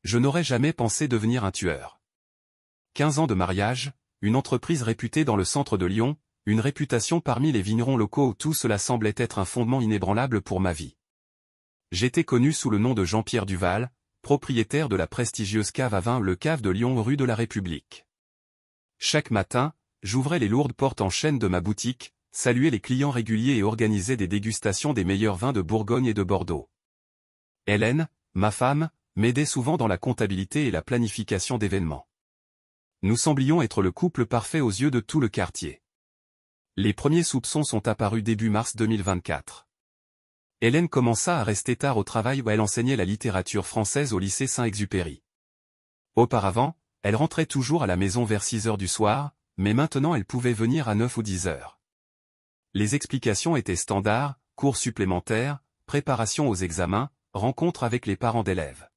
Je n'aurais jamais pensé devenir un tueur. 15 ans de mariage, une entreprise réputée dans le centre de Lyon, une réputation parmi les vignerons locaux où tout cela semblait être un fondement inébranlable pour ma vie. J'étais connu sous le nom de Jean-Pierre Duval, propriétaire de la prestigieuse cave à vin Le Cave de Lyon rue de la République. Chaque matin, j'ouvrais les lourdes portes en chêne de ma boutique, saluais les clients réguliers et organisais des dégustations des meilleurs vins de Bourgogne et de Bordeaux. Hélène, ma femme, m'aidait souvent dans la comptabilité et la planification d'événements. Nous semblions être le couple parfait aux yeux de tout le quartier. Les premiers soupçons sont apparus début mars 2024. Hélène commença à rester tard au travail où elle enseignait la littérature française au lycée Saint-Exupéry. Auparavant, elle rentrait toujours à la maison vers 6 heures du soir, mais maintenant elle pouvait venir à 9 ou 10 heures. Les explications étaient standards, cours supplémentaires, préparation aux examens, rencontres avec les parents d'élèves.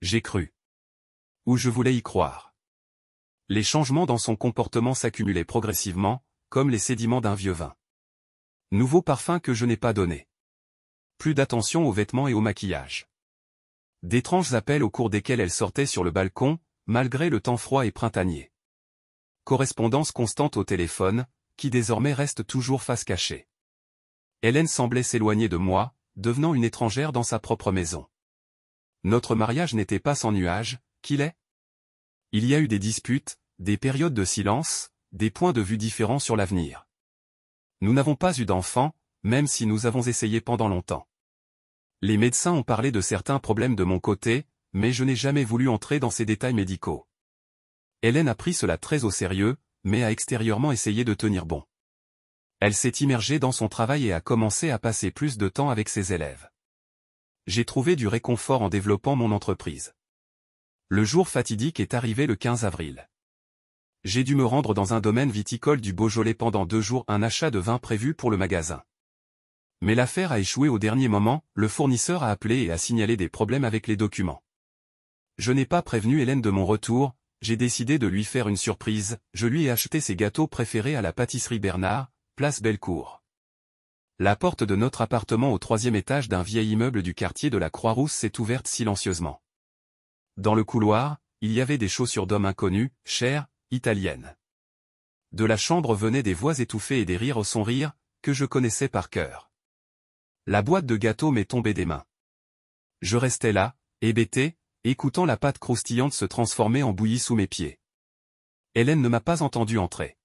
J'ai cru. Ou je voulais y croire. Les changements dans son comportement s'accumulaient progressivement, comme les sédiments d'un vieux vin. Nouveau parfum que je n'ai pas donné. Plus d'attention aux vêtements et au maquillage. D'étranges appels au cours desquels elle sortait sur le balcon, malgré le temps froid et printanier. Correspondance constante au téléphone, qui désormais reste toujours face cachée. Hélène semblait s'éloigner de moi, devenant une étrangère dans sa propre maison. Notre mariage n'était pas sans nuages, qu'il est. Il y a eu des disputes, des périodes de silence, des points de vue différents sur l'avenir. Nous n'avons pas eu d'enfants, même si nous avons essayé pendant longtemps. Les médecins ont parlé de certains problèmes de mon côté, mais je n'ai jamais voulu entrer dans ces détails médicaux. Hélène a pris cela très au sérieux, mais a extérieurement essayé de tenir bon. Elle s'est immergée dans son travail et a commencé à passer plus de temps avec ses élèves. J'ai trouvé du réconfort en développant mon entreprise. Le jour fatidique est arrivé le 15 avril. J'ai dû me rendre dans un domaine viticole du Beaujolais pendant 2 jours, un achat de vin prévu pour le magasin. Mais l'affaire a échoué au dernier moment, le fournisseur a appelé et a signalé des problèmes avec les documents. Je n'ai pas prévenu Hélène de mon retour, j'ai décidé de lui faire une surprise, je lui ai acheté ses gâteaux préférés à la pâtisserie Bernard, place Bellecour. La porte de notre appartement au 3e étage d'un vieil immeuble du quartier de la Croix-Rousse s'est ouverte silencieusement. Dans le couloir, il y avait des chaussures d'hommes inconnus, chères, italiennes. De la chambre venaient des voix étouffées et des rires son rire, que je connaissais par cœur. La boîte de gâteaux m'est tombée des mains. Je restais là, hébété, écoutant la pâte croustillante se transformer en bouillie sous mes pieds. Hélène ne m'a pas entendu entrer.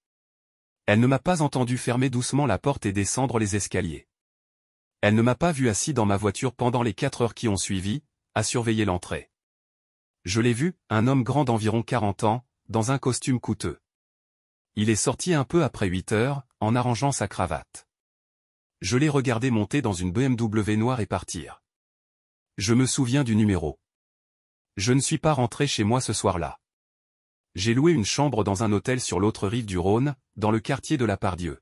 Elle ne m'a pas entendu fermer doucement la porte et descendre les escaliers. Elle ne m'a pas vu assis dans ma voiture pendant les 4 heures qui ont suivi, à surveiller l'entrée. Je l'ai vu, un homme grand d'environ 40 ans, dans un costume coûteux. Il est sorti un peu après 8 heures, en arrangeant sa cravate. Je l'ai regardé monter dans une BMW noire et partir. Je me souviens du numéro. Je ne suis pas rentré chez moi ce soir-là. J'ai loué une chambre dans un hôtel sur l'autre rive du Rhône, dans le quartier de la Pardieu.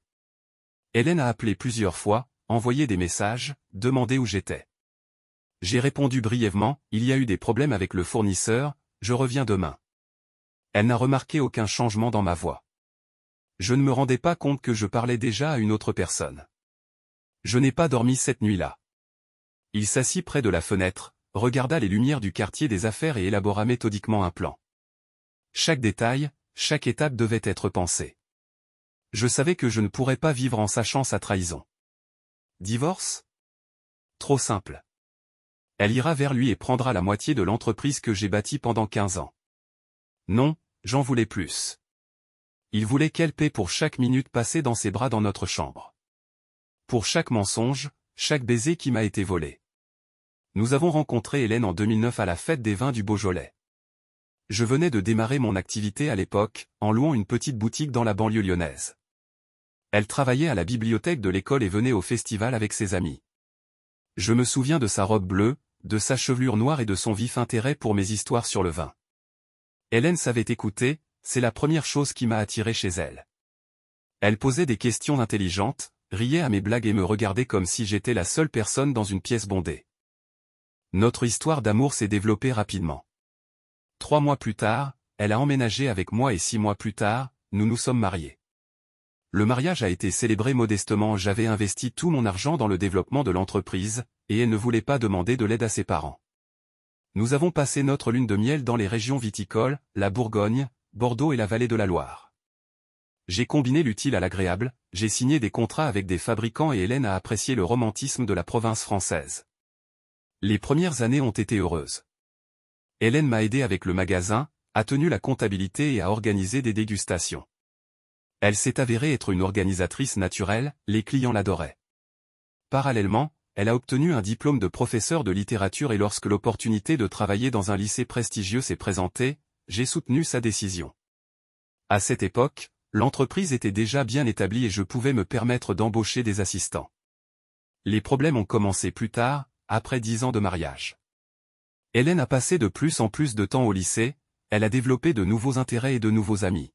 Hélène a appelé plusieurs fois, envoyé des messages, demandé où j'étais. J'ai répondu brièvement, il y a eu des problèmes avec le fournisseur, je reviens demain. Elle n'a remarqué aucun changement dans ma voix. Je ne me rendais pas compte que je parlais déjà à une autre personne. Je n'ai pas dormi cette nuit-là. Il s'assit près de la fenêtre, regarda les lumières du quartier des affaires et élabora méthodiquement un plan. Chaque détail, chaque étape devait être pensée. Je savais que je ne pourrais pas vivre en sachant sa trahison. Divorce? Trop simple. Elle ira vers lui et prendra la moitié de l'entreprise que j'ai bâtie pendant 15 ans. Non, j'en voulais plus. Il voulait qu'elle paie pour chaque minute passée dans ses bras dans notre chambre. Pour chaque mensonge, chaque baiser qui m'a été volé. Nous avons rencontré Hélène en 2009 à la fête des vins du Beaujolais. Je venais de démarrer mon activité à l'époque, en louant une petite boutique dans la banlieue lyonnaise. Elle travaillait à la bibliothèque de l'école et venait au festival avec ses amis. Je me souviens de sa robe bleue, de sa chevelure noire et de son vif intérêt pour mes histoires sur le vin. Hélène savait écouter, c'est la première chose qui m'a attiré chez elle. Elle posait des questions intelligentes, riait à mes blagues et me regardait comme si j'étais la seule personne dans une pièce bondée. Notre histoire d'amour s'est développée rapidement. 3 mois plus tard, elle a emménagé avec moi et 6 mois plus tard, nous nous sommes mariés. Le mariage a été célébré modestement, j'avais investi tout mon argent dans le développement de l'entreprise, et elle ne voulait pas demander de l'aide à ses parents. Nous avons passé notre lune de miel dans les régions viticoles, la Bourgogne, Bordeaux et la vallée de la Loire. J'ai combiné l'utile à l'agréable, j'ai signé des contrats avec des fabricants et Hélène a apprécié le romantisme de la province française. Les premières années ont été heureuses. Hélène m'a aidé avec le magasin, a tenu la comptabilité et a organisé des dégustations. Elle s'est avérée être une organisatrice naturelle, les clients l'adoraient. Parallèlement, elle a obtenu un diplôme de professeur de littérature et lorsque l'opportunité de travailler dans un lycée prestigieux s'est présentée, j'ai soutenu sa décision. À cette époque, l'entreprise était déjà bien établie et je pouvais me permettre d'embaucher des assistants. Les problèmes ont commencé plus tard, après 10 ans de mariage. Hélène a passé de plus en plus de temps au lycée, elle a développé de nouveaux intérêts et de nouveaux amis.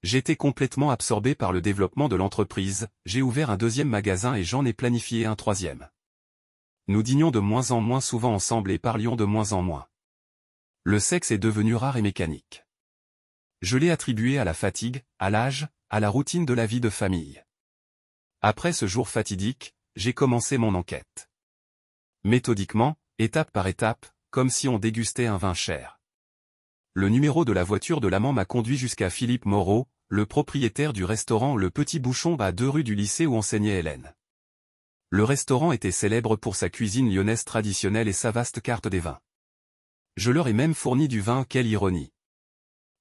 J'étais complètement absorbé par le développement de l'entreprise, j'ai ouvert un deuxième magasin et j'en ai planifié un troisième. Nous dînions de moins en moins souvent ensemble et parlions de moins en moins. Le sexe est devenu rare et mécanique. Je l'ai attribué à la fatigue, à l'âge, à la routine de la vie de famille. Après ce jour fatidique, j'ai commencé mon enquête. Méthodiquement, étape par étape, comme si on dégustait un vin cher. Le numéro de la voiture de l'amant m'a conduit jusqu'à Philippe Moreau, le propriétaire du restaurant Le Petit Bouchon à 2 rue du lycée où enseignait Hélène. Le restaurant était célèbre pour sa cuisine lyonnaise traditionnelle et sa vaste carte des vins. Je leur ai même fourni du vin, quelle ironie.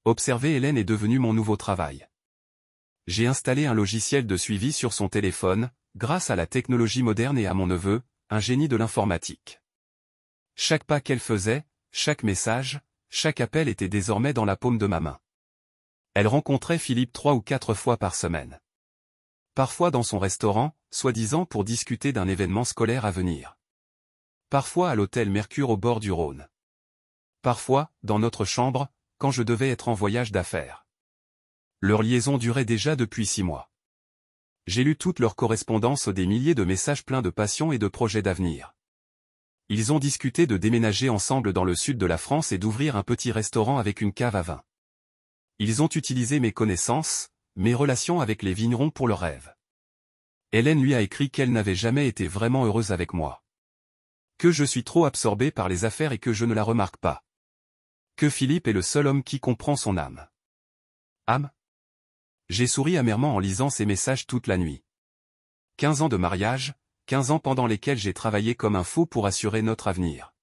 Observer Hélène est devenu mon nouveau travail. J'ai installé un logiciel de suivi sur son téléphone, grâce à la technologie moderne et à mon neveu, un génie de l'informatique. Chaque pas qu'elle faisait, chaque message, chaque appel était désormais dans la paume de ma main. Elle rencontrait Philippe 3 ou 4 fois par semaine. Parfois dans son restaurant, soi-disant pour discuter d'un événement scolaire à venir. Parfois à l'hôtel Mercure au bord du Rhône. Parfois, dans notre chambre, quand je devais être en voyage d'affaires. Leur liaison durait déjà depuis 6 mois. J'ai lu toute leur correspondance, des milliers de messages pleins de passion et de projets d'avenir. Ils ont discuté de déménager ensemble dans le sud de la France et d'ouvrir un petit restaurant avec une cave à vin. Ils ont utilisé mes connaissances, mes relations avec les vignerons pour leurs rêves. Hélène lui a écrit qu'elle n'avait jamais été vraiment heureuse avec moi. Que je suis trop absorbé par les affaires et que je ne la remarque pas. Que Philippe est le seul homme qui comprend son âme. Âme ? J'ai souri amèrement en lisant ces messages toute la nuit. 15 ans de mariage, 15 ans pendant lesquels j'ai travaillé comme un fou pour assurer notre avenir.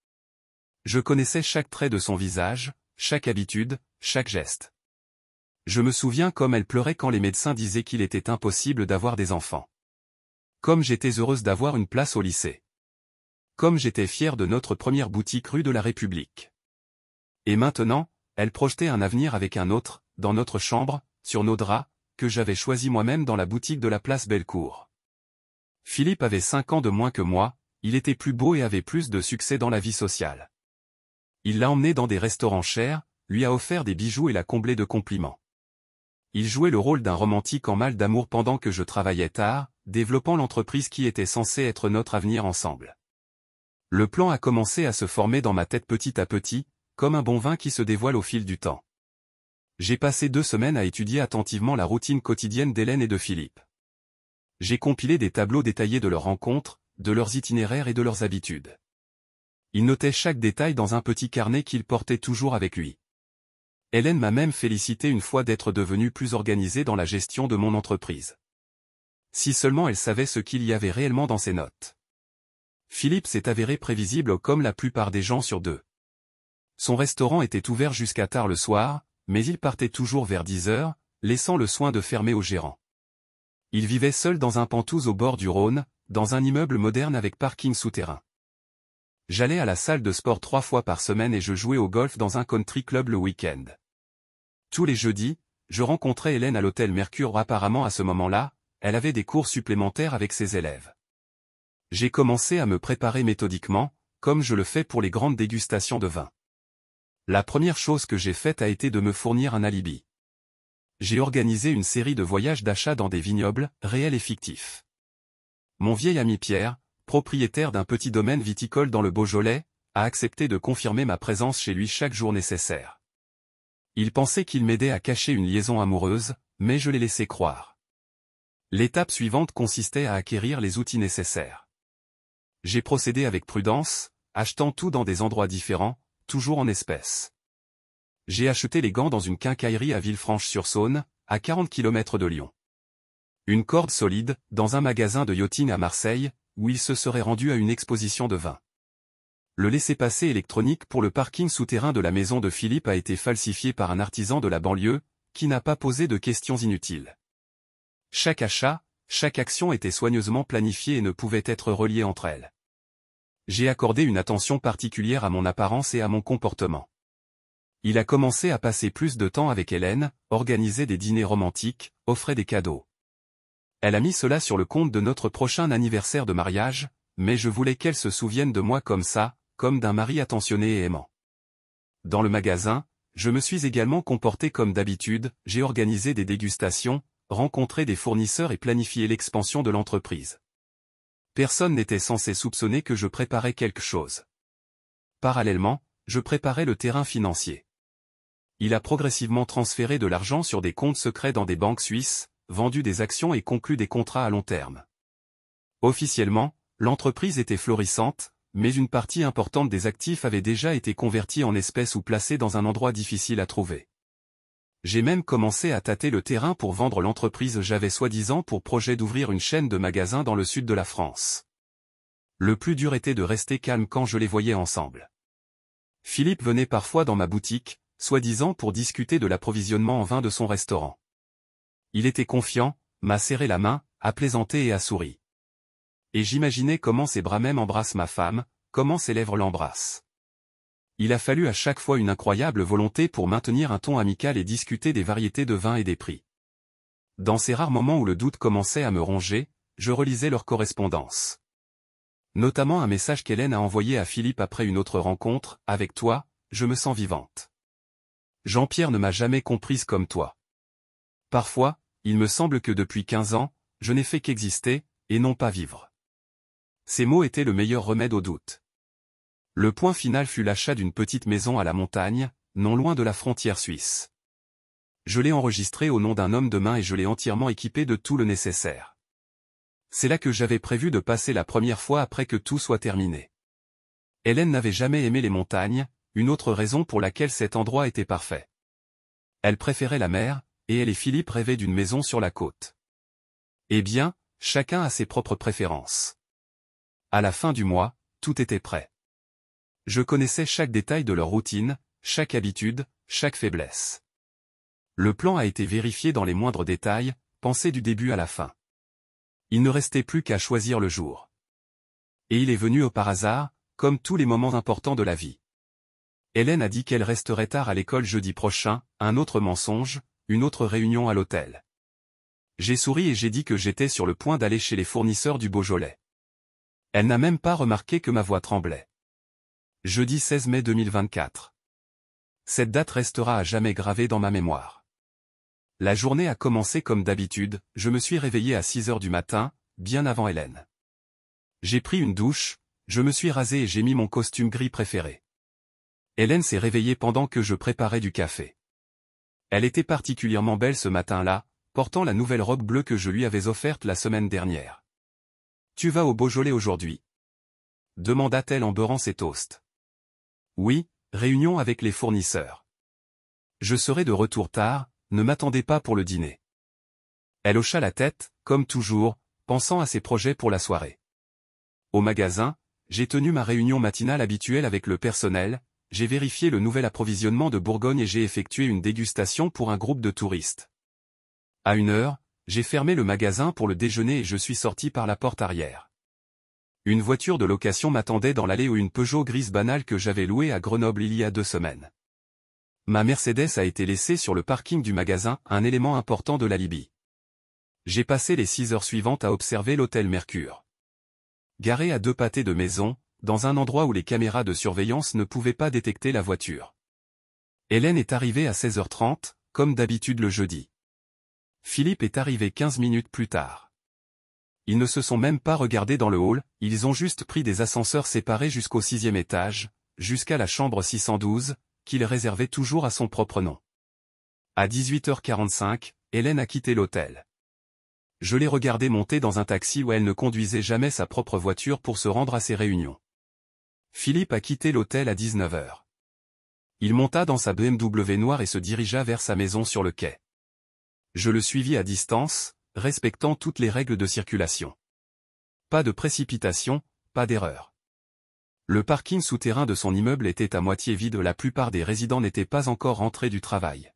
Je connaissais chaque trait de son visage, chaque habitude, chaque geste. Je me souviens comme elle pleurait quand les médecins disaient qu'il était impossible d'avoir des enfants. Comme j'étais heureuse d'avoir une place au lycée. Comme j'étais fier de notre première boutique rue de la République. Et maintenant, elle projetait un avenir avec un autre, dans notre chambre, sur nos draps, que j'avais choisi moi-même dans la boutique de la place Bellecour. Philippe avait 5 ans de moins que moi, il était plus beau et avait plus de succès dans la vie sociale. Il l'a emmené dans des restaurants chers, lui a offert des bijoux et l'a comblé de compliments. Il jouait le rôle d'un romantique en mal d'amour pendant que je travaillais tard, développant l'entreprise qui était censée être notre avenir ensemble. Le plan a commencé à se former dans ma tête petit à petit, comme un bon vin qui se dévoile au fil du temps. J'ai passé 2 semaines à étudier attentivement la routine quotidienne d'Hélène et de Philippe. J'ai compilé des tableaux détaillés de leurs rencontres, de leurs itinéraires et de leurs habitudes. Il notait chaque détail dans un petit carnet qu'il portait toujours avec lui. Hélène m'a même félicité une fois d'être devenue plus organisée dans la gestion de mon entreprise. Si seulement elle savait ce qu'il y avait réellement dans ses notes. Philippe s'est avéré prévisible comme la plupart des gens sur 2. Son restaurant était ouvert jusqu'à tard le soir, mais il partait toujours vers 10 heures, laissant le soin de fermer au gérant. Il vivait seul dans un pentouse au bord du Rhône, dans un immeuble moderne avec parking souterrain. J'allais à la salle de sport 3 fois par semaine et je jouais au golf dans un country club le week-end. Tous les jeudis, je rencontrais Hélène à l'hôtel Mercure. Apparemment à ce moment-là, elle avait des cours supplémentaires avec ses élèves. J'ai commencé à me préparer méthodiquement, comme je le fais pour les grandes dégustations de vin. La première chose que j'ai faite a été de me fournir un alibi. J'ai organisé une série de voyages d'achat dans des vignobles, réels et fictifs. Mon vieil ami Pierre, propriétaire d'un petit domaine viticole dans le Beaujolais, a accepté de confirmer ma présence chez lui chaque jour nécessaire. Il pensait qu'il m'aidait à cacher une liaison amoureuse, mais je l'ai laissé croire. L'étape suivante consistait à acquérir les outils nécessaires. J'ai procédé avec prudence, achetant tout dans des endroits différents, toujours en espèces. J'ai acheté les gants dans une quincaillerie à Villefranche-sur-Saône, à 40 km de Lyon. Une corde solide, dans un magasin de yachting à Marseille, où il se serait rendu à une exposition de vin. Le laissez-passer électronique pour le parking souterrain de la maison de Philippe a été falsifié par un artisan de la banlieue, qui n'a pas posé de questions inutiles. Chaque achat, chaque action était soigneusement planifiée et ne pouvait être reliée entre elles. J'ai accordé une attention particulière à mon apparence et à mon comportement. Il a commencé à passer plus de temps avec Hélène, organisait des dîners romantiques, offrait des cadeaux. Elle a mis cela sur le compte de notre prochain anniversaire de mariage, mais je voulais qu'elle se souvienne de moi comme ça, comme d'un mari attentionné et aimant. Dans le magasin, je me suis également comporté comme d'habitude, j'ai organisé des dégustations, rencontré des fournisseurs et planifié l'expansion de l'entreprise. Personne n'était censé soupçonner que je préparais quelque chose. Parallèlement, je préparais le terrain financier. Il a progressivement transféré de l'argent sur des comptes secrets dans des banques suisses, vendu des actions et conclu des contrats à long terme. Officiellement, l'entreprise était florissante, mais une partie importante des actifs avait déjà été convertie en espèces ou placée dans un endroit difficile à trouver. J'ai même commencé à tâter le terrain pour vendre l'entreprise. J'avais soi-disant pour projet d'ouvrir une chaîne de magasins dans le sud de la France. Le plus dur était de rester calme quand je les voyais ensemble. Philippe venait parfois dans ma boutique, soi-disant pour discuter de l'approvisionnement en vin de son restaurant. Il était confiant, m'a serré la main, a plaisanté et a souri. Et j'imaginais comment ses bras même embrassent ma femme, comment ses lèvres l'embrassent. Il a fallu à chaque fois une incroyable volonté pour maintenir un ton amical et discuter des variétés de vins et des prix. Dans ces rares moments où le doute commençait à me ronger, je relisais leur correspondance. Notamment un message qu'Hélène a envoyé à Philippe après une autre rencontre, « Avec toi, je me sens vivante. Jean-Pierre ne m'a jamais comprise comme toi. Parfois, il me semble que depuis 15 ans, je n'ai fait qu'exister, et non pas vivre. » Ces mots étaient le meilleur remède au doute. Le point final fut l'achat d'une petite maison à la montagne, non loin de la frontière suisse. Je l'ai enregistrée au nom d'un homme de main et je l'ai entièrement équipée de tout le nécessaire. C'est là que j'avais prévu de passer la première fois après que tout soit terminé. Hélène n'avait jamais aimé les montagnes, une autre raison pour laquelle cet endroit était parfait. Elle préférait la mer, et elle et Philippe rêvaient d'une maison sur la côte. Eh bien, chacun a ses propres préférences. À la fin du mois, tout était prêt. Je connaissais chaque détail de leur routine, chaque habitude, chaque faiblesse. Le plan a été vérifié dans les moindres détails, pensé du début à la fin. Il ne restait plus qu'à choisir le jour. Et il est venu au par hasard, comme tous les moments importants de la vie. Hélène a dit qu'elle resterait tard à l'école jeudi prochain, un autre mensonge, une autre réunion à l'hôtel. J'ai souri et j'ai dit que j'étais sur le point d'aller chez les fournisseurs du Beaujolais. Elle n'a même pas remarqué que ma voix tremblait. Jeudi 16 mai 2024. Cette date restera à jamais gravée dans ma mémoire. La journée a commencé comme d'habitude, je me suis réveillé à 6 heures du matin, bien avant Hélène. J'ai pris une douche, je me suis rasé et j'ai mis mon costume gris préféré. Hélène s'est réveillée pendant que je préparais du café. Elle était particulièrement belle ce matin-là, portant la nouvelle robe bleue que je lui avais offerte la semaine dernière. « Tu vas au Beaujolais aujourd'hui ?» demanda-t-elle en beurrant ses toasts. « Oui, réunion avec les fournisseurs. Je serai de retour tard, ne m'attendez pas pour le dîner. » Elle hocha la tête, comme toujours, pensant à ses projets pour la soirée. Au magasin, j'ai tenu ma réunion matinale habituelle avec le personnel, j'ai vérifié le nouvel approvisionnement de Bourgogne et j'ai effectué une dégustation pour un groupe de touristes. À 1 heure, j'ai fermé le magasin pour le déjeuner et je suis sorti par la porte arrière. Une voiture de location m'attendait dans l'allée où une Peugeot grise banale que j'avais louée à Grenoble il y a 2 semaines. Ma Mercedes a été laissée sur le parking du magasin, un élément important de l'alibi. J'ai passé les 6 heures suivantes à observer l'hôtel Mercure. Garé à 2 pâtés de maison, dans un endroit où les caméras de surveillance ne pouvaient pas détecter la voiture. Hélène est arrivée à 16h30, comme d'habitude le jeudi. Philippe est arrivé 15 minutes plus tard. Ils ne se sont même pas regardés dans le hall, ils ont juste pris des ascenseurs séparés jusqu'au 6e étage, jusqu'à la chambre 612, qu'il réservait toujours à son propre nom. À 18h45, Hélène a quitté l'hôtel. Je l'ai regardée monter dans un taxi où elle ne conduisait jamais sa propre voiture pour se rendre à ses réunions. Philippe a quitté l'hôtel à 19 heures. Il monta dans sa BMW noire et se dirigea vers sa maison sur le quai. Je le suivis à distance, respectant toutes les règles de circulation. Pas de précipitation, pas d'erreur. Le parking souterrain de son immeuble était à moitié vide, la plupart des résidents n'étaient pas encore rentrés du travail.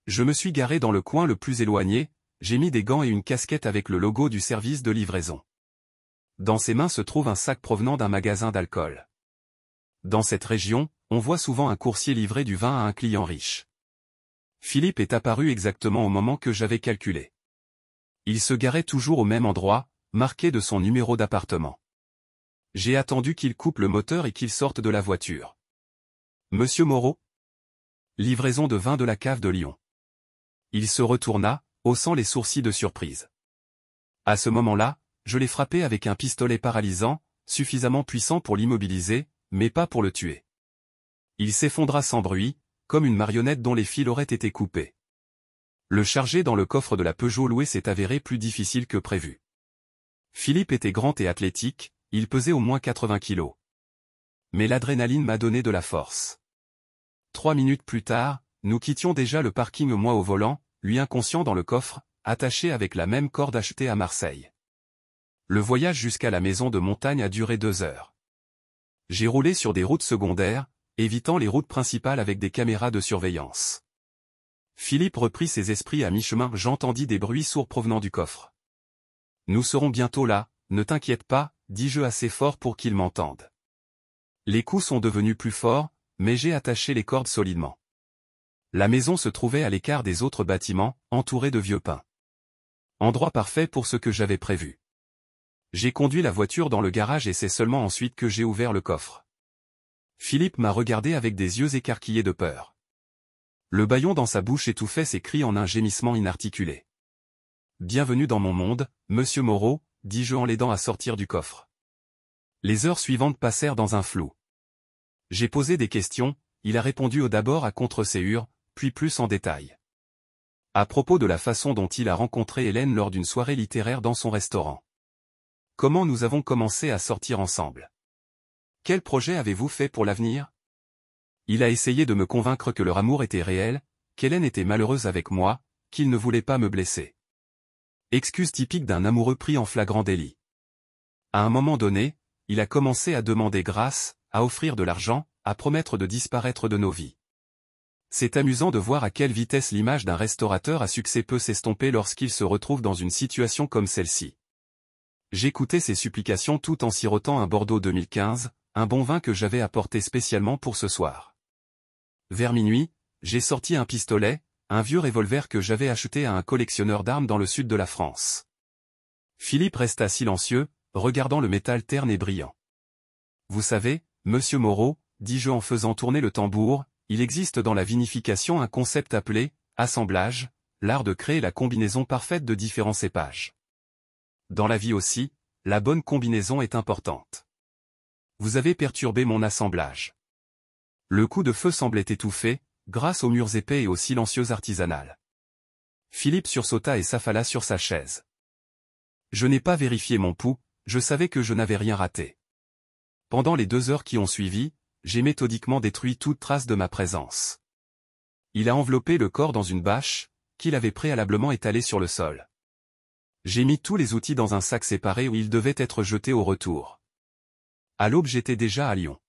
Je me suis garé dans le coin le plus éloigné, j'ai mis des gants et une casquette avec le logo du service de livraison. Dans ses mains se trouve un sac provenant d'un magasin d'alcool. Dans cette région, on voit souvent un coursier livrer du vin à un client riche. Philippe est apparu exactement au moment que j'avais calculé. Il se garait toujours au même endroit, marqué de son numéro d'appartement. J'ai attendu qu'il coupe le moteur et qu'il sorte de la voiture. Monsieur Moreau? Livraison de vin de la cave de Lyon. Il se retourna, haussant les sourcils de surprise. À ce moment-là, je l'ai frappé avec un pistolet paralysant, suffisamment puissant pour l'immobiliser, mais pas pour le tuer. Il s'effondra sans bruit, comme une marionnette dont les fils auraient été coupés. Le charger dans le coffre de la Peugeot louée s'est avéré plus difficile que prévu. Philippe était grand et athlétique, il pesait au moins 80 kilos. Mais l'adrénaline m'a donné de la force. 3 minutes plus tard, nous quittions déjà le parking, moi au volant, lui inconscient dans le coffre, attaché avec la même corde achetée à Marseille. Le voyage jusqu'à la maison de montagne a duré 2 heures. J'ai roulé sur des routes secondaires, évitant les routes principales avec des caméras de surveillance. Philippe reprit ses esprits à mi-chemin, j'entendis des bruits sourds provenant du coffre. Nous serons bientôt là, ne t'inquiète pas, dis-je assez fort pour qu'il m'entende. Les coups sont devenus plus forts, mais j'ai attaché les cordes solidement. La maison se trouvait à l'écart des autres bâtiments, entourée de vieux pins. Endroit parfait pour ce que j'avais prévu. J'ai conduit la voiture dans le garage et c'est seulement ensuite que j'ai ouvert le coffre. Philippe m'a regardé avec des yeux écarquillés de peur. Le bâillon dans sa bouche étouffait ses cris en un gémissement inarticulé. « Bienvenue dans mon monde, monsieur Moreau », dis-je en l'aidant à sortir du coffre. Les heures suivantes passèrent dans un flou. J'ai posé des questions, il a répondu d'abord à contre-séhure, puis plus en détail. À propos de la façon dont il a rencontré Hélène lors d'une soirée littéraire dans son restaurant. Comment nous avons commencé à sortir ensemble. Quel projet avez-vous fait pour l'avenir? Il a essayé de me convaincre que leur amour était réel, qu'Hélène était malheureuse avec moi, qu'il ne voulait pas me blesser. Excuse typique d'un amoureux pris en flagrant délit. À un moment donné, il a commencé à demander grâce, à offrir de l'argent, à promettre de disparaître de nos vies. C'est amusant de voir à quelle vitesse l'image d'un restaurateur à succès peut s'estomper lorsqu'il se retrouve dans une situation comme celle-ci. J'écoutais ses supplications tout en sirotant un Bordeaux 2015, un bon vin que j'avais apporté spécialement pour ce soir. Vers minuit, j'ai sorti un pistolet, un vieux revolver que j'avais acheté à un collectionneur d'armes dans le sud de la France. Philippe resta silencieux, regardant le métal terne et brillant. Vous savez, monsieur Moreau, dis-je en faisant tourner le tambour, il existe dans la vinification un concept appelé « assemblage », l'art de créer la combinaison parfaite de différents cépages. Dans la vie aussi, la bonne combinaison est importante. Vous avez perturbé mon assemblage. Le coup de feu semblait étouffé, grâce aux murs épais et aux silencieuses artisanales. Philippe sursauta et s'affala sur sa chaise. Je n'ai pas vérifié mon pouls, je savais que je n'avais rien raté. Pendant les 2 heures qui ont suivi, j'ai méthodiquement détruit toute trace de ma présence. Il a enveloppé le corps dans une bâche, qu'il avait préalablement étalée sur le sol. J'ai mis tous les outils dans un sac séparé où ils devaient être jetés au retour. À l'aube j'étais déjà à Lyon.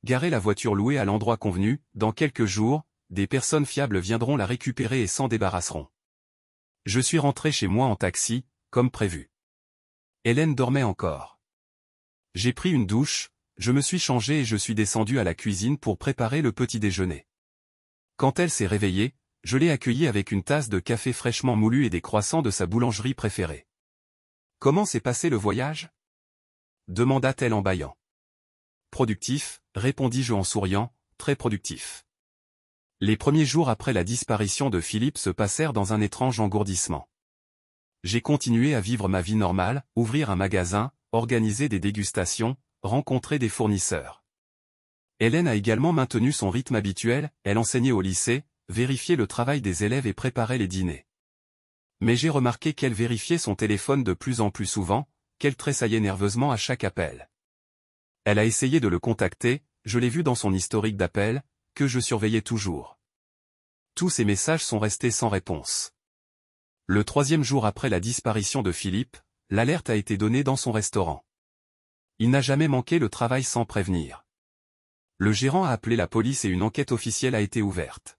Garer la voiture louée à l'endroit convenu, dans quelques jours, des personnes fiables viendront la récupérer et s'en débarrasseront. Je suis rentré chez moi en taxi, comme prévu. Hélène dormait encore. J'ai pris une douche, je me suis changé et je suis descendu à la cuisine pour préparer le petit déjeuner. Quand elle s'est réveillée, je l'ai accueillie avec une tasse de café fraîchement moulu et des croissants de sa boulangerie préférée. « Comment s'est passé le voyage ?» demanda-t-elle en bâillant. « Productif, répondis-je en souriant, très productif. » Les premiers jours après la disparition de Philippe se passèrent dans un étrange engourdissement. J'ai continué à vivre ma vie normale, ouvrir un magasin, organiser des dégustations, rencontrer des fournisseurs. Hélène a également maintenu son rythme habituel, elle enseignait au lycée, vérifiait le travail des élèves et préparait les dîners. Mais j'ai remarqué qu'elle vérifiait son téléphone de plus en plus souvent, qu'elle tressaillait nerveusement à chaque appel. Elle a essayé de le contacter, je l'ai vu dans son historique d'appels, que je surveillais toujours. Tous ces messages sont restés sans réponse. Le 3e jour après la disparition de Philippe, l'alerte a été donnée dans son restaurant. Il n'a jamais manqué le travail sans prévenir. Le gérant a appelé la police et une enquête officielle a été ouverte.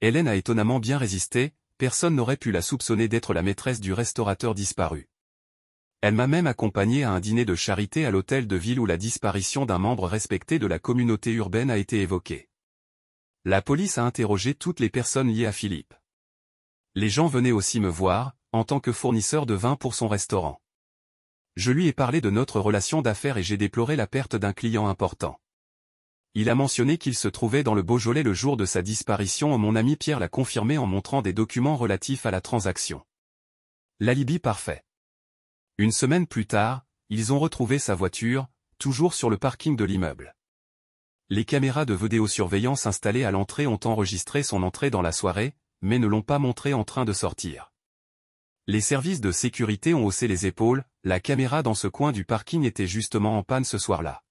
Hélène a étonnamment bien résisté, personne n'aurait pu la soupçonner d'être la maîtresse du restaurateur disparu. Elle m'a même accompagné à un dîner de charité à l'hôtel de ville où la disparition d'un membre respecté de la communauté urbaine a été évoquée. La police a interrogé toutes les personnes liées à Philippe. Les gens venaient aussi me voir, en tant que fournisseur de vin pour son restaurant. Je lui ai parlé de notre relation d'affaires et j'ai déploré la perte d'un client important. Il a mentionné qu'il se trouvait dans le Beaujolais le jour de sa disparition et mon ami Pierre l'a confirmé en montrant des documents relatifs à la transaction. L'alibi parfait. Une semaine plus tard, ils ont retrouvé sa voiture, toujours sur le parking de l'immeuble. Les caméras de vidéosurveillance installées à l'entrée ont enregistré son entrée dans la soirée, mais ne l'ont pas montré en train de sortir. Les services de sécurité ont haussé les épaules, la caméra dans ce coin du parking était justement en panne ce soir-là.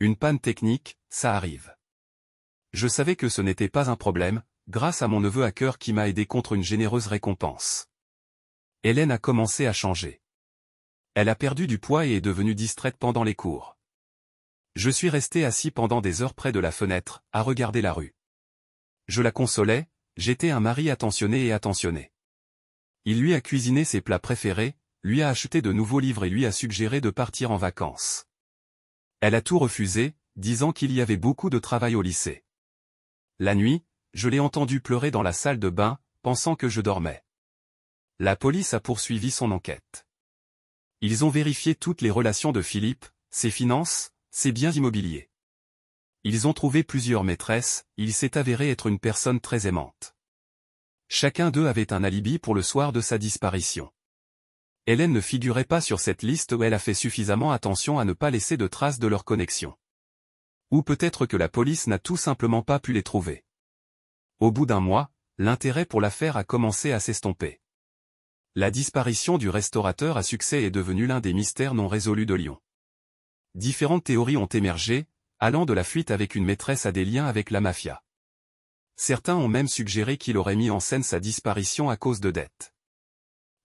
Une panne technique, ça arrive. Je savais que ce n'était pas un problème, grâce à mon neveu hacker qui m'a aidé contre une généreuse récompense. Hélène a commencé à changer. Elle a perdu du poids et est devenue distraite pendant les cours. Je suis resté assis pendant des heures près de la fenêtre, à regarder la rue. Je la consolais, j'étais un mari attentionné et attentionné. Il lui a cuisiné ses plats préférés, lui a acheté de nouveaux livres et lui a suggéré de partir en vacances. Elle a tout refusé, disant qu'il y avait beaucoup de travail au lycée. La nuit, je l'ai entendu pleurer dans la salle de bain, pensant que je dormais. La police a poursuivi son enquête. Ils ont vérifié toutes les relations de Philippe, ses finances, ses biens immobiliers. Ils ont trouvé plusieurs maîtresses, il s'est avéré être une personne très aimante. Chacun d'eux avait un alibi pour le soir de sa disparition. Hélène ne figurait pas sur cette liste où elle a fait suffisamment attention à ne pas laisser de traces de leur connexion. Ou peut-être que la police n'a tout simplement pas pu les trouver. Au bout d'un mois, l'intérêt pour l'affaire a commencé à s'estomper. La disparition du restaurateur à succès est devenue l'un des mystères non résolus de Lyon. Différentes théories ont émergé, allant de la fuite avec une maîtresse à des liens avec la mafia. Certains ont même suggéré qu'il aurait mis en scène sa disparition à cause de dettes.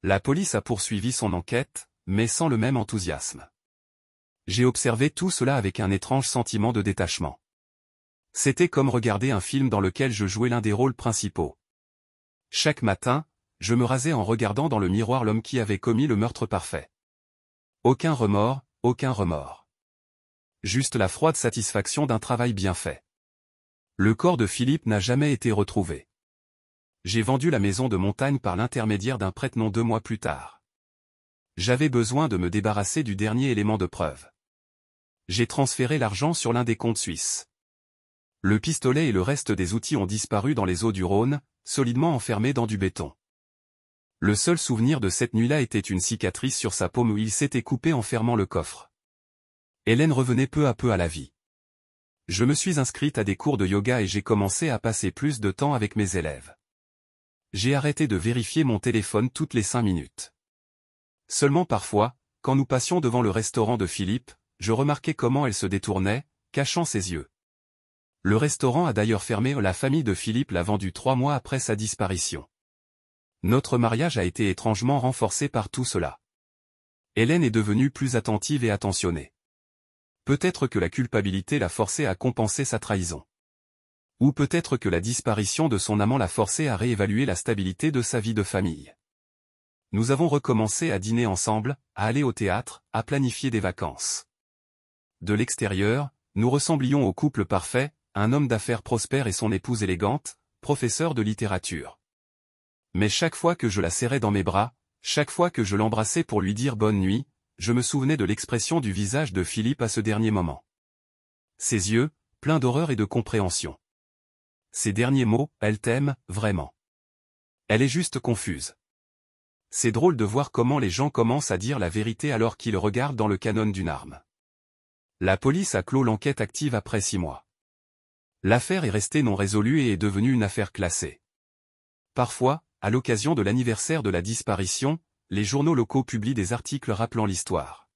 La police a poursuivi son enquête, mais sans le même enthousiasme. J'ai observé tout cela avec un étrange sentiment de détachement. C'était comme regarder un film dans lequel je jouais l'un des rôles principaux. Chaque matin, je me rasais en regardant dans le miroir l'homme qui avait commis le meurtre parfait. Aucun remords, aucun remords. Juste la froide satisfaction d'un travail bien fait. Le corps de Philippe n'a jamais été retrouvé. J'ai vendu la maison de montagne par l'intermédiaire d'un prête-nom 2 mois plus tard. J'avais besoin de me débarrasser du dernier élément de preuve. J'ai transféré l'argent sur l'un des comptes suisses. Le pistolet et le reste des outils ont disparu dans les eaux du Rhône, solidement enfermés dans du béton. Le seul souvenir de cette nuit-là était une cicatrice sur sa paume où il s'était coupé en fermant le coffre. Hélène revenait peu à peu à la vie. Je me suis inscrite à des cours de yoga et j'ai commencé à passer plus de temps avec mes élèves. J'ai arrêté de vérifier mon téléphone toutes les 5 minutes. Seulement parfois, quand nous passions devant le restaurant de Philippe, je remarquais comment elle se détournait, cachant ses yeux. Le restaurant a d'ailleurs fermé, la famille de Philippe l'a vendu 3 mois après sa disparition. Notre mariage a été étrangement renforcé par tout cela. Hélène est devenue plus attentive et attentionnée. Peut-être que la culpabilité l'a forcée à compenser sa trahison. Ou peut-être que la disparition de son amant l'a forcée à réévaluer la stabilité de sa vie de famille. Nous avons recommencé à dîner ensemble, à aller au théâtre, à planifier des vacances. De l'extérieur, nous ressemblions au couple parfait, un homme d'affaires prospère et son épouse élégante, professeur de littérature. Mais chaque fois que je la serrais dans mes bras, chaque fois que je l'embrassais pour lui dire bonne nuit, je me souvenais de l'expression du visage de Philippe à ce dernier moment. Ses yeux, pleins d'horreur et de compréhension. Ces derniers mots, elle t'aime, vraiment. Elle est juste confuse. C'est drôle de voir comment les gens commencent à dire la vérité alors qu'ils regardent dans le canon d'une arme. La police a clos l'enquête active après 6 mois. L'affaire est restée non résolue et est devenue une affaire classée. Parfois, à l'occasion de l'anniversaire de la disparition, les journaux locaux publient des articles rappelant l'histoire.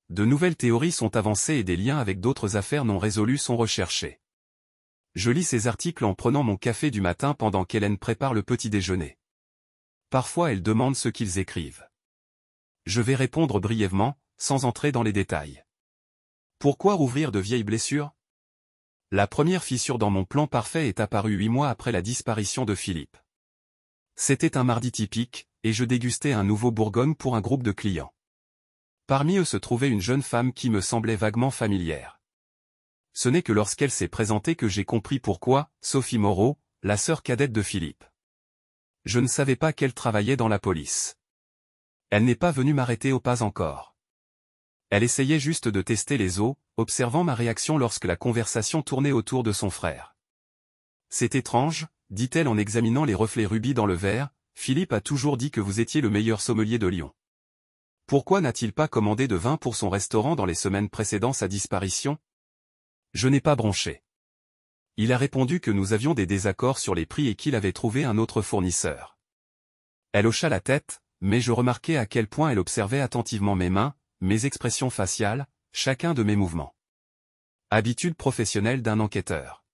De nouvelles théories sont avancées et des liens avec d'autres affaires non résolues sont recherchés. Je lis ces articles en prenant mon café du matin pendant qu'Hélène prépare le petit déjeuner. Parfois elle demande ce qu'ils écrivent. Je vais répondre brièvement, sans entrer dans les détails. Pourquoi rouvrir de vieilles blessures? La première fissure dans mon plan parfait est apparue 8 mois après la disparition de Philippe. C'était un mardi typique, et je dégustais un nouveau Bourgogne pour un groupe de clients. Parmi eux se trouvait une jeune femme qui me semblait vaguement familière. Ce n'est que lorsqu'elle s'est présentée que j'ai compris pourquoi, Sophie Moreau, la sœur cadette de Philippe. Je ne savais pas qu'elle travaillait dans la police. Elle n'est pas venue m'arrêter au pas encore. Elle essayait juste de tester les os, observant ma réaction lorsque la conversation tournait autour de son frère. C'est étrange, dit-elle en examinant les reflets rubis dans le verre, Philippe a toujours dit que vous étiez le meilleur sommelier de Lyon. Pourquoi n'a-t-il pas commandé de vin pour son restaurant dans les semaines précédant sa disparition? Je n'ai pas bronché. Il a répondu que nous avions des désaccords sur les prix et qu'il avait trouvé un autre fournisseur. Elle hocha la tête, mais je remarquai à quel point elle observait attentivement mes mains, mes expressions faciales, chacun de mes mouvements. Habitude professionnelle d'un enquêteur.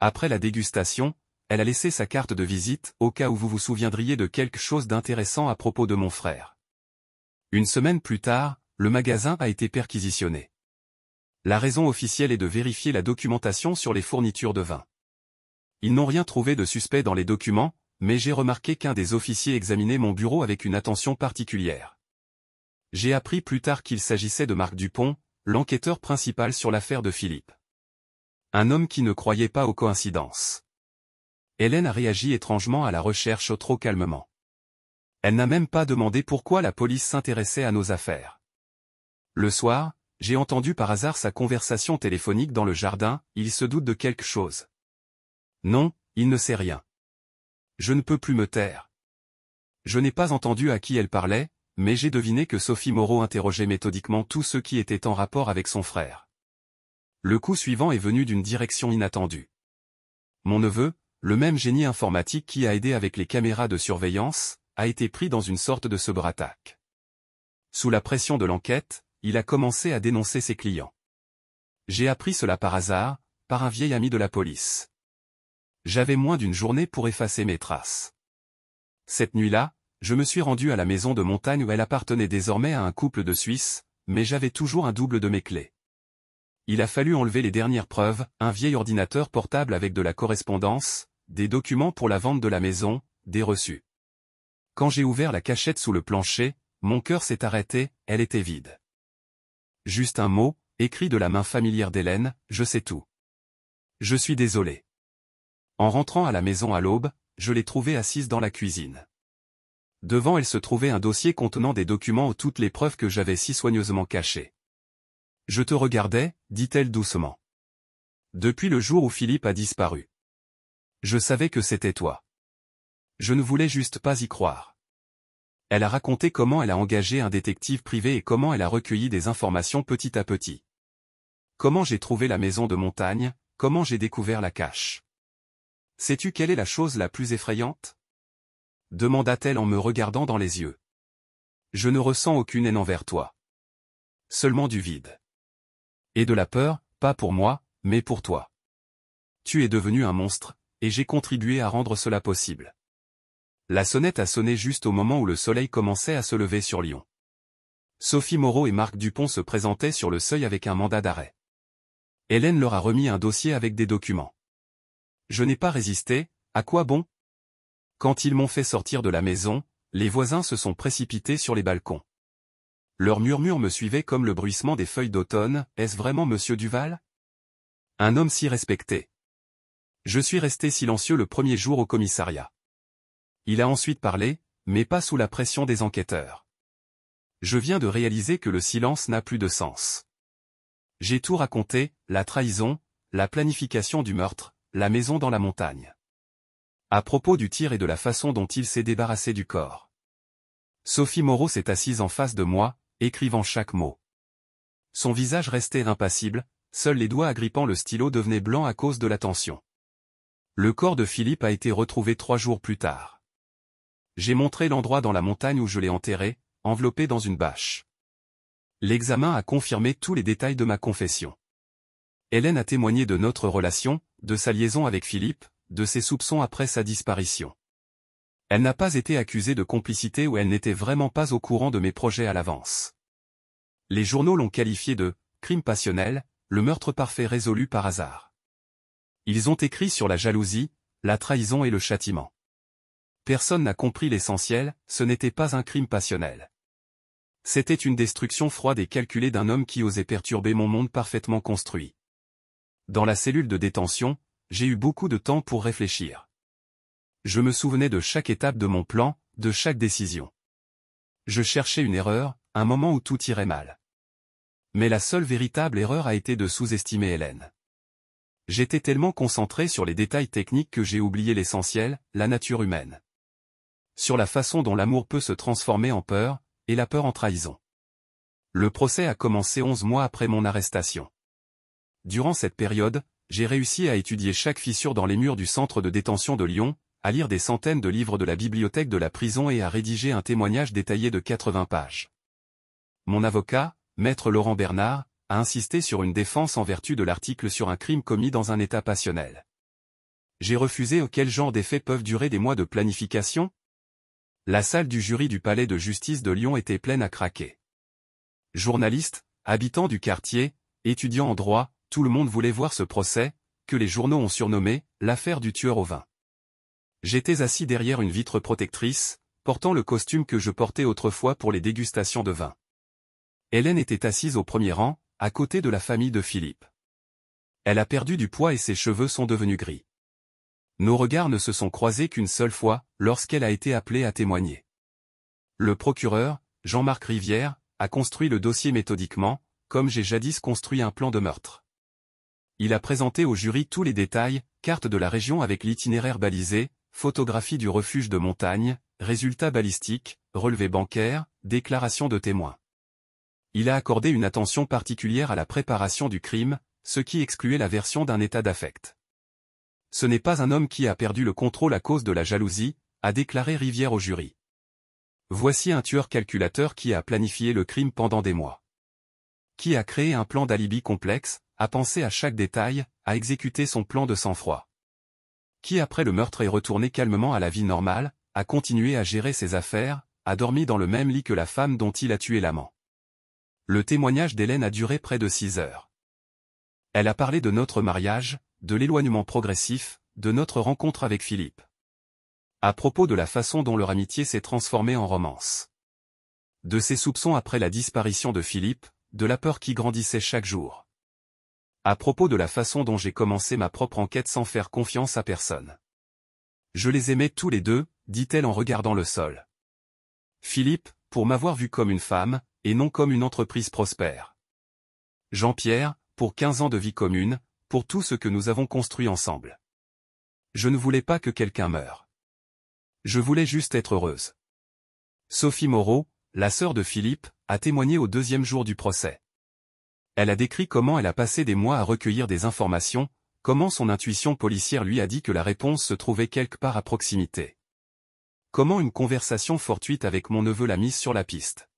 Après la dégustation, elle a laissé sa carte de visite, au cas où vous vous souviendriez de quelque chose d'intéressant à propos de mon frère. Une semaine plus tard, le magasin a été perquisitionné. La raison officielle est de vérifier la documentation sur les fournitures de vin. Ils n'ont rien trouvé de suspect dans les documents, mais j'ai remarqué qu'un des officiers examinait mon bureau avec une attention particulière. J'ai appris plus tard qu'il s'agissait de Marc Dupont, l'enquêteur principal sur l'affaire de Philippe. Un homme qui ne croyait pas aux coïncidences. Hélène a réagi étrangement à la recherche trop calmement. Elle n'a même pas demandé pourquoi la police s'intéressait à nos affaires. Le soir, j'ai entendu par hasard sa conversation téléphonique dans le jardin, il se doute de quelque chose. Non, il ne sait rien. Je ne peux plus me taire. Je n'ai pas entendu à qui elle parlait, mais j'ai deviné que Sophie Moreau interrogeait méthodiquement tous ceux qui étaient en rapport avec son frère. Le coup suivant est venu d'une direction inattendue. Mon neveu, le même génie informatique qui a aidé avec les caméras de surveillance, a été pris dans une sorte de cyberattaque. Sous la pression de l'enquête, il a commencé à dénoncer ses clients. J'ai appris cela par hasard, par un vieil ami de la police. J'avais moins d'une journée pour effacer mes traces. Cette nuit-là, je me suis rendu à la maison de montagne où elle appartenait désormais à un couple de Suisses, mais j'avais toujours un double de mes clés. Il a fallu enlever les dernières preuves, un vieil ordinateur portable avec de la correspondance, des documents pour la vente de la maison, des reçus. Quand j'ai ouvert la cachette sous le plancher, mon cœur s'est arrêté, elle était vide. Juste un mot, écrit de la main familière d'Hélène, je sais tout. Je suis désolé. En rentrant à la maison à l'aube, je l'ai trouvée assise dans la cuisine. Devant elle se trouvait un dossier contenant des documents et toutes les preuves que j'avais si soigneusement cachées. Je te regardais, dit-elle doucement. Depuis le jour où Philippe a disparu. Je savais que c'était toi. Je ne voulais juste pas y croire. Elle a raconté comment elle a engagé un détective privé et comment elle a recueilli des informations petit à petit. Comment j'ai trouvé la maison de montagne, comment j'ai découvert la cache. Sais-tu quelle est la chose la plus effrayante? Demanda-t-elle en me regardant dans les yeux. Je ne ressens aucune haine envers toi. Seulement du vide. Et de la peur, pas pour moi, mais pour toi. Tu es devenu un monstre, et j'ai contribué à rendre cela possible. La sonnette a sonné juste au moment où le soleil commençait à se lever sur Lyon. Sophie Moreau et Marc Dupont se présentaient sur le seuil avec un mandat d'arrêt. Hélène leur a remis un dossier avec des documents. Je n'ai pas résisté, à quoi bon? Quand ils m'ont fait sortir de la maison, les voisins se sont précipités sur les balcons. Leur murmure me suivait comme le bruissement des feuilles d'automne, est-ce vraiment Monsieur Duval? Un homme si respecté. Je suis resté silencieux le premier jour au commissariat. Il a ensuite parlé, mais pas sous la pression des enquêteurs. Je viens de réaliser que le silence n'a plus de sens. J'ai tout raconté, la trahison, la planification du meurtre, la maison dans la montagne. À propos du tir et de la façon dont il s'est débarrassé du corps. Sophie Moreau s'est assise en face de moi, écrivant chaque mot. Son visage restait impassible, seuls les doigts agrippant le stylo devenaient blancs à cause de la tension. Le corps de Philippe a été retrouvé 3 jours plus tard. J'ai montré l'endroit dans la montagne où je l'ai enterré, enveloppé dans une bâche. L'examen a confirmé tous les détails de ma confession. Hélène a témoigné de notre relation, de sa liaison avec Philippe, de ses soupçons après sa disparition. Elle n'a pas été accusée de complicité ou elle n'était vraiment pas au courant de mes projets à l'avance. Les journaux l'ont qualifié de « crime passionnel », le meurtre parfait résolu par hasard. Ils ont écrit sur la jalousie, la trahison et le châtiment. Personne n'a compris l'essentiel, ce n'était pas un crime passionnel. C'était une destruction froide et calculée d'un homme qui osait perturber mon monde parfaitement construit. Dans la cellule de détention, j'ai eu beaucoup de temps pour réfléchir. Je me souvenais de chaque étape de mon plan, de chaque décision. Je cherchais une erreur, un moment où tout irait mal. Mais la seule véritable erreur a été de sous-estimer Hélène. J'étais tellement concentré sur les détails techniques que j'ai oublié l'essentiel, la nature humaine. Sur la façon dont l'amour peut se transformer en peur, et la peur en trahison. Le procès a commencé 11 mois après mon arrestation. Durant cette période, j'ai réussi à étudier chaque fissure dans les murs du centre de détention de Lyon, à lire des centaines de livres de la bibliothèque de la prison et à rédiger un témoignage détaillé de 80 pages. Mon avocat, maître Laurent Bernard, a insisté sur une défense en vertu de l'article sur un crime commis dans un état passionnel. J'ai refusé quel genre d'effets peuvent durer des mois de planification? La salle du jury du palais de justice de Lyon était pleine à craquer. Journalistes, habitants du quartier, étudiants en droit, tout le monde voulait voir ce procès, que les journaux ont surnommé « l'affaire du tueur au vin ». J'étais assis derrière une vitre protectrice, portant le costume que je portais autrefois pour les dégustations de vin. Hélène était assise au premier rang, à côté de la famille de Philippe. Elle a perdu du poids et ses cheveux sont devenus gris. Nos regards ne se sont croisés qu'une seule fois, lorsqu'elle a été appelée à témoigner. Le procureur, Jean-Marc Rivière, a construit le dossier méthodiquement, comme j'ai jadis construit un plan de meurtre. Il a présenté au jury tous les détails, carte de la région avec l'itinéraire balisé, photographie du refuge de montagne, résultats balistiques, relevés bancaires, déclarations de témoins. Il a accordé une attention particulière à la préparation du crime, ce qui excluait la version d'un état d'affect. Ce n'est pas un homme qui a perdu le contrôle à cause de la jalousie, a déclaré Rivière au jury. Voici un tueur calculateur qui a planifié le crime pendant des mois. Qui a créé un plan d'alibi complexe, a pensé à chaque détail, a exécuté son plan de sang-froid. Qui après le meurtre est retourné calmement à la vie normale, a continué à gérer ses affaires, a dormi dans le même lit que la femme dont il a tué l'amant. Le témoignage d'Hélène a duré près de 6 heures. Elle a parlé de notre mariage, de l'éloignement progressif, de notre rencontre avec Philippe. À propos de la façon dont leur amitié s'est transformée en romance. De ses soupçons après la disparition de Philippe, de la peur qui grandissait chaque jour. À propos de la façon dont j'ai commencé ma propre enquête sans faire confiance à personne. Je les aimais tous les deux, dit-elle en regardant le sol. Philippe, pour m'avoir vu comme une femme, et non comme une entreprise prospère. Jean-Pierre, pour 15 ans de vie commune, pour tout ce que nous avons construit ensemble. Je ne voulais pas que quelqu'un meure. Je voulais juste être heureuse. Sophie Moreau, la sœur de Philippe, a témoigné au 2e jour du procès. Elle a décrit comment elle a passé des mois à recueillir des informations, comment son intuition policière lui a dit que la réponse se trouvait quelque part à proximité. Comment une conversation fortuite avec mon neveu l'a mise sur la piste.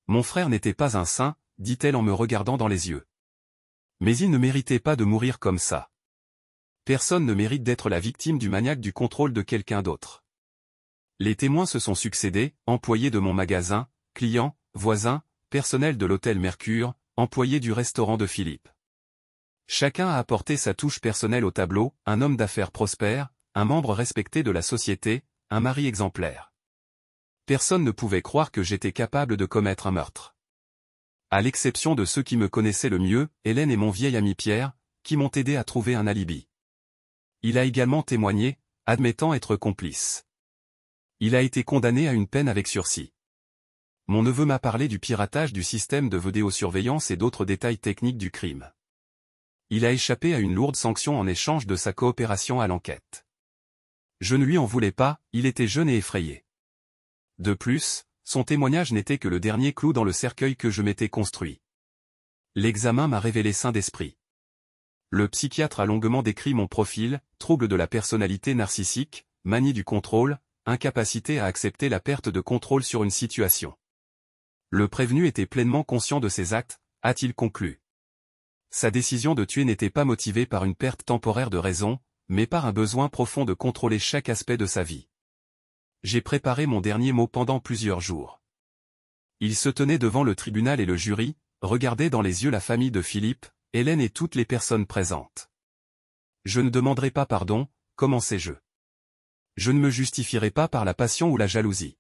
Mon frère n'était pas un saint, dit-elle en me regardant dans les yeux. Mais il ne méritait pas de mourir comme ça. Personne ne mérite d'être la victime du maniaque du contrôle de quelqu'un d'autre. Les témoins se sont succédés, employés de mon magasin, clients, voisins, personnel de l'hôtel Mercure, employés du restaurant de Philippe. Chacun a apporté sa touche personnelle au tableau, un homme d'affaires prospère, un membre respecté de la société, un mari exemplaire. Personne ne pouvait croire que j'étais capable de commettre un meurtre. À l'exception de ceux qui me connaissaient le mieux, Hélène et mon vieil ami Pierre, qui m'ont aidé à trouver un alibi. Il a également témoigné, admettant être complice. Il a été condamné à une peine avec sursis. Mon neveu m'a parlé du piratage du système de vidéosurveillance et d'autres détails techniques du crime. Il a échappé à une lourde sanction en échange de sa coopération à l'enquête. Je ne lui en voulais pas, il était jeune et effrayé. De plus, son témoignage n'était que le dernier clou dans le cercueil que je m'étais construit. L'examen m'a révélé sain d'esprit. Le psychiatre a longuement décrit mon profil, trouble de la personnalité narcissique, manie du contrôle, incapacité à accepter la perte de contrôle sur une situation. Le prévenu était pleinement conscient de ses actes, a-t-il conclu. Sa décision de tuer n'était pas motivée par une perte temporaire de raison, mais par un besoin profond de contrôler chaque aspect de sa vie. J'ai préparé mon dernier mot pendant plusieurs jours. Il se tenait devant le tribunal et le jury, regardait dans les yeux la famille de Philippe, Hélène et toutes les personnes présentes. Je ne demanderai pas pardon, commençai-je. Je ne me justifierai pas par la passion ou la jalousie.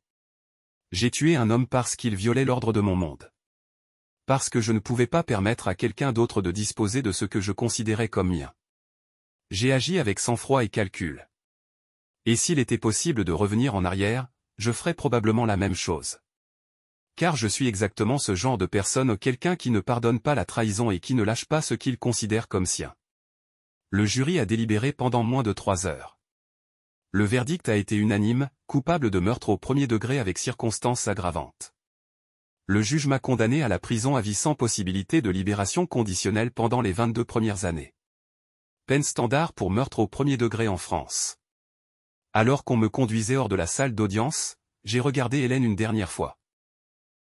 J'ai tué un homme parce qu'il violait l'ordre de mon monde. Parce que je ne pouvais pas permettre à quelqu'un d'autre de disposer de ce que je considérais comme mien. J'ai agi avec sang-froid et calcul. Et s'il était possible de revenir en arrière, je ferais probablement la même chose. Car je suis exactement ce genre de personne, quelqu'un qui ne pardonne pas la trahison et qui ne lâche pas ce qu'il considère comme sien. Le jury a délibéré pendant moins de 3 heures. Le verdict a été unanime, coupable de meurtre au premier degré avec circonstances aggravantes. Le juge m'a condamné à la prison à vie sans possibilité de libération conditionnelle pendant les 22 premières années. Peine standard pour meurtre au premier degré en France. Alors qu'on me conduisait hors de la salle d'audience, j'ai regardé Hélène une dernière fois.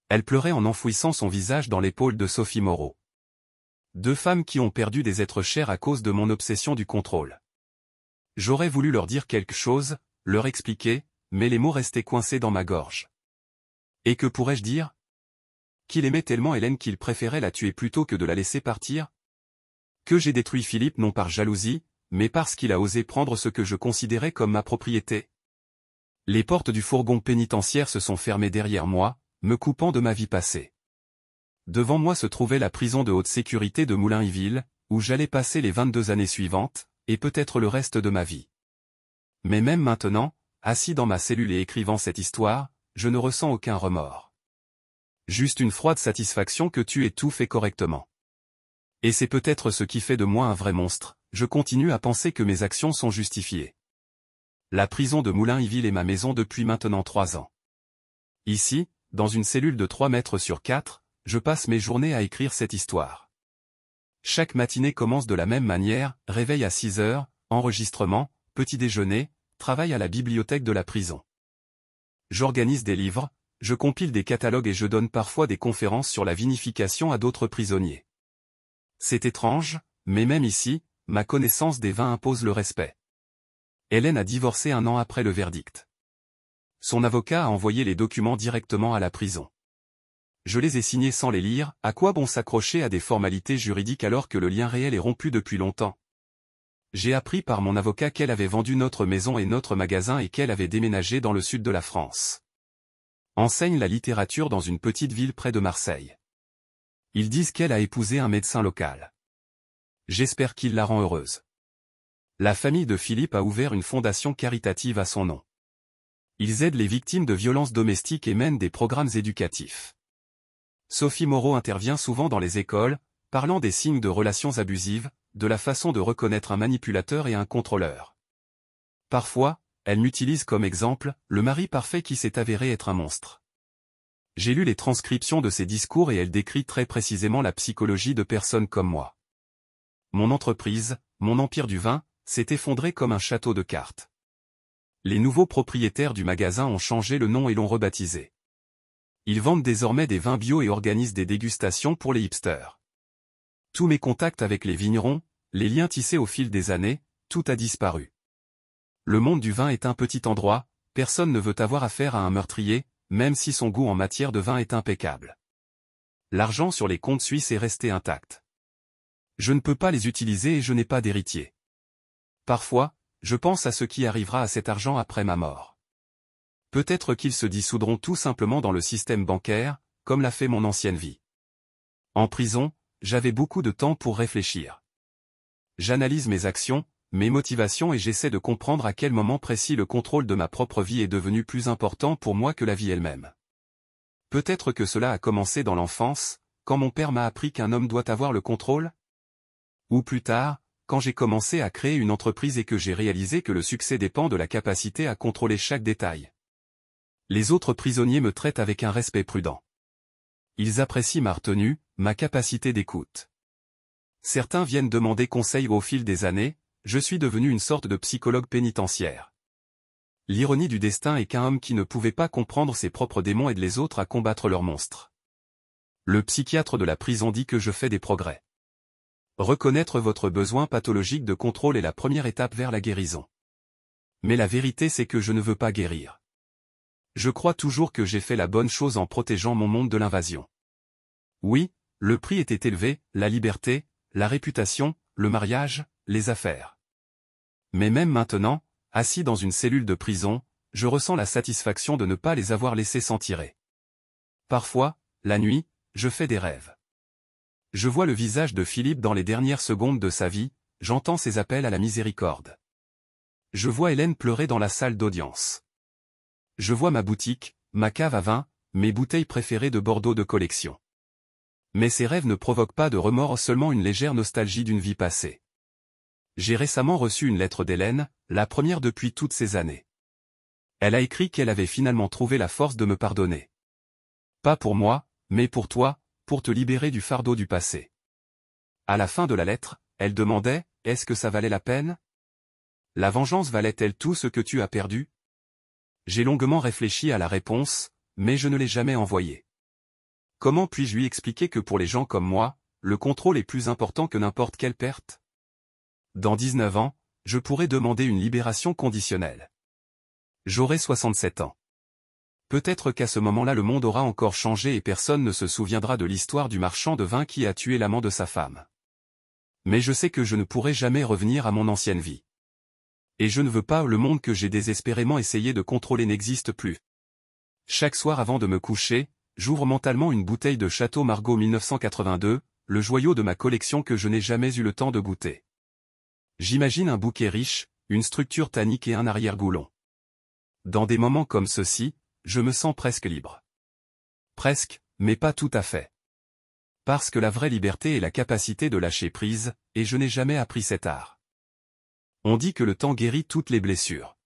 Elle pleurait en enfouissant son visage dans l'épaule de Sophie Moreau. 2 femmes qui ont perdu des êtres chers à cause de mon obsession du contrôle. J'aurais voulu leur dire quelque chose, leur expliquer, mais les mots restaient coincés dans ma gorge. Et que pourrais-je dire? Qu'il aimait tellement Hélène qu'il préférait la tuer plutôt que de la laisser partir? Que j'ai détruit Philippe non par jalousie, mais parce qu'il a osé prendre ce que je considérais comme ma propriété. Les portes du fourgon pénitentiaire se sont fermées derrière moi, me coupant de ma vie passée. Devant moi se trouvait la prison de haute sécurité de Moulins-Iville, où j'allais passer les 22 années suivantes, et peut-être le reste de ma vie. Mais même maintenant, assis dans ma cellule et écrivant cette histoire, je ne ressens aucun remords. Juste une froide satisfaction que tu aies tout fait correctement. Et c'est peut-être ce qui fait de moi un vrai monstre, je continue à penser que mes actions sont justifiées. La prison de Moulins-Iville est ma maison depuis maintenant 3 ans. Ici, dans une cellule de 3 mètres sur 4, je passe mes journées à écrire cette histoire. Chaque matinée commence de la même manière, réveil à 6 heures, enregistrement, petit déjeuner, travail à la bibliothèque de la prison. J'organise des livres, je compile des catalogues et je donne parfois des conférences sur la vinification à d'autres prisonniers. C'est étrange, mais même ici, ma connaissance des vins impose le respect. Hélène a divorcé 1 an après le verdict. Son avocat a envoyé les documents directement à la prison. Je les ai signés sans les lire, à quoi bon s'accrocher à des formalités juridiques alors que le lien réel est rompu depuis longtemps? J'ai appris par mon avocat qu'elle avait vendu notre maison et notre magasin et qu'elle avait déménagé dans le sud de la France. Enseigne la littérature dans une petite ville près de Marseille. Ils disent qu'elle a épousé un médecin local. J'espère qu'il la rend heureuse. La famille de Philippe a ouvert une fondation caritative à son nom. Ils aident les victimes de violences domestiques et mènent des programmes éducatifs. Sophie Moreau intervient souvent dans les écoles, parlant des signes de relations abusives, de la façon de reconnaître un manipulateur et un contrôleur. Parfois, elle m'utilise comme exemple, le mari parfait qui s'est avéré être un monstre. J'ai lu les transcriptions de ses discours et elle décrit très précisément la psychologie de personnes comme moi. Mon entreprise, mon empire du vin, s'est effondré comme un château de cartes. Les nouveaux propriétaires du magasin ont changé le nom et l'ont rebaptisé. Ils vendent désormais des vins bio et organisent des dégustations pour les hipsters. Tous mes contacts avec les vignerons, les liens tissés au fil des années, tout a disparu. Le monde du vin est un petit endroit, personne ne veut avoir affaire à un meurtrier, même si son goût en matière de vin est impeccable. L'argent sur les comptes suisses est resté intact. Je ne peux pas les utiliser et je n'ai pas d'héritier. Parfois, je pense à ce qui arrivera à cet argent après ma mort. Peut-être qu'ils se dissoudront tout simplement dans le système bancaire, comme l'a fait mon ancienne vie. En prison, j'avais beaucoup de temps pour réfléchir. J'analyse mes actions, mes motivations et j'essaie de comprendre à quel moment précis le contrôle de ma propre vie est devenu plus important pour moi que la vie elle-même. Peut-être que cela a commencé dans l'enfance, quand mon père m'a appris qu'un homme doit avoir le contrôle? Ou plus tard, quand j'ai commencé à créer une entreprise et que j'ai réalisé que le succès dépend de la capacité à contrôler chaque détail. Les autres prisonniers me traitent avec un respect prudent. Ils apprécient ma retenue, ma capacité d'écoute. Certains viennent demander conseil au fil des années, je suis devenu une sorte de psychologue pénitentiaire. L'ironie du destin est qu'un homme qui ne pouvait pas comprendre ses propres démons aide les autres à combattre leurs monstres. Le psychiatre de la prison dit que je fais des progrès. Reconnaître votre besoin pathologique de contrôle est la première étape vers la guérison. Mais la vérité c'est que je ne veux pas guérir. Je crois toujours que j'ai fait la bonne chose en protégeant mon monde de l'invasion. Oui, le prix était élevé, la liberté, la réputation, le mariage, les affaires. Mais même maintenant, assis dans une cellule de prison, je ressens la satisfaction de ne pas les avoir laissés s'en tirer. Parfois, la nuit, je fais des rêves. Je vois le visage de Philippe dans les dernières secondes de sa vie, j'entends ses appels à la miséricorde. Je vois Hélène pleurer dans la salle d'audience. Je vois ma boutique, ma cave à vin, mes bouteilles préférées de Bordeaux de collection. Mais ces rêves ne provoquent pas de remords, seulement une légère nostalgie d'une vie passée. J'ai récemment reçu une lettre d'Hélène, la première depuis toutes ces années. Elle a écrit qu'elle avait finalement trouvé la force de me pardonner. Pas pour moi, mais pour toi, pour te libérer du fardeau du passé. À la fin de la lettre, elle demandait, est-ce que ça valait la peine? La vengeance valait-elle tout ce que tu as perdu? J'ai longuement réfléchi à la réponse, mais je ne l'ai jamais envoyée. Comment puis-je lui expliquer que pour les gens comme moi, le contrôle est plus important que n'importe quelle perte? Dans 19 ans, je pourrais demander une libération conditionnelle. J'aurai 67 ans. Peut-être qu'à ce moment-là le monde aura encore changé et personne ne se souviendra de l'histoire du marchand de vin qui a tué l'amant de sa femme. Mais je sais que je ne pourrai jamais revenir à mon ancienne vie. Et je ne veux pas que le monde que j'ai désespérément essayé de contrôler n'existe plus. Chaque soir avant de me coucher, j'ouvre mentalement une bouteille de Château Margaux 1982, le joyau de ma collection que je n'ai jamais eu le temps de goûter. J'imagine un bouquet riche, une structure tannique et un arrière-goût long. Dans des moments comme ceux-ci, je me sens presque libre. Presque, mais pas tout à fait. Parce que la vraie liberté est la capacité de lâcher prise, et je n'ai jamais appris cet art. On dit que le temps guérit toutes les blessures.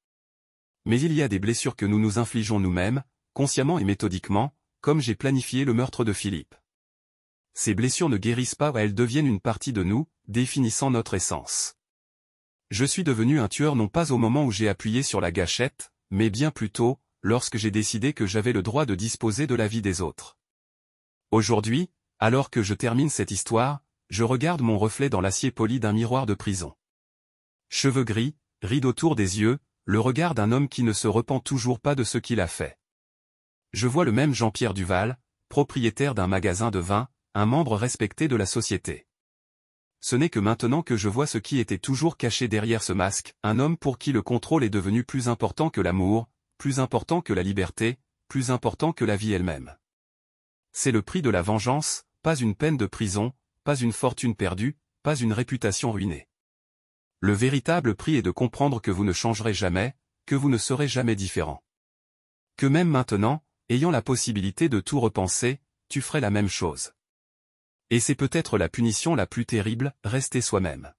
Mais il y a des blessures que nous nous infligeons nous-mêmes, consciemment et méthodiquement, comme j'ai planifié le meurtre de Philippe. Ces blessures ne guérissent pas, elles deviennent une partie de nous, définissant notre essence. Je suis devenu un tueur non pas au moment où j'ai appuyé sur la gâchette, mais bien plus tôt, lorsque j'ai décidé que j'avais le droit de disposer de la vie des autres. Aujourd'hui, alors que je termine cette histoire, je regarde mon reflet dans l'acier poli d'un miroir de prison. Cheveux gris, rides autour des yeux, le regard d'un homme qui ne se repent toujours pas de ce qu'il a fait. Je vois le même Jean-Pierre Duval, propriétaire d'un magasin de vin, un membre respecté de la société. Ce n'est que maintenant que je vois ce qui était toujours caché derrière ce masque, un homme pour qui le contrôle est devenu plus important que l'amour, plus important que la liberté, plus important que la vie elle-même. C'est le prix de la vengeance, pas une peine de prison, pas une fortune perdue, pas une réputation ruinée. Le véritable prix est de comprendre que vous ne changerez jamais, que vous ne serez jamais différent. Que même maintenant, ayant la possibilité de tout repenser, tu ferais la même chose. Et c'est peut-être la punition la plus terrible, rester soi-même.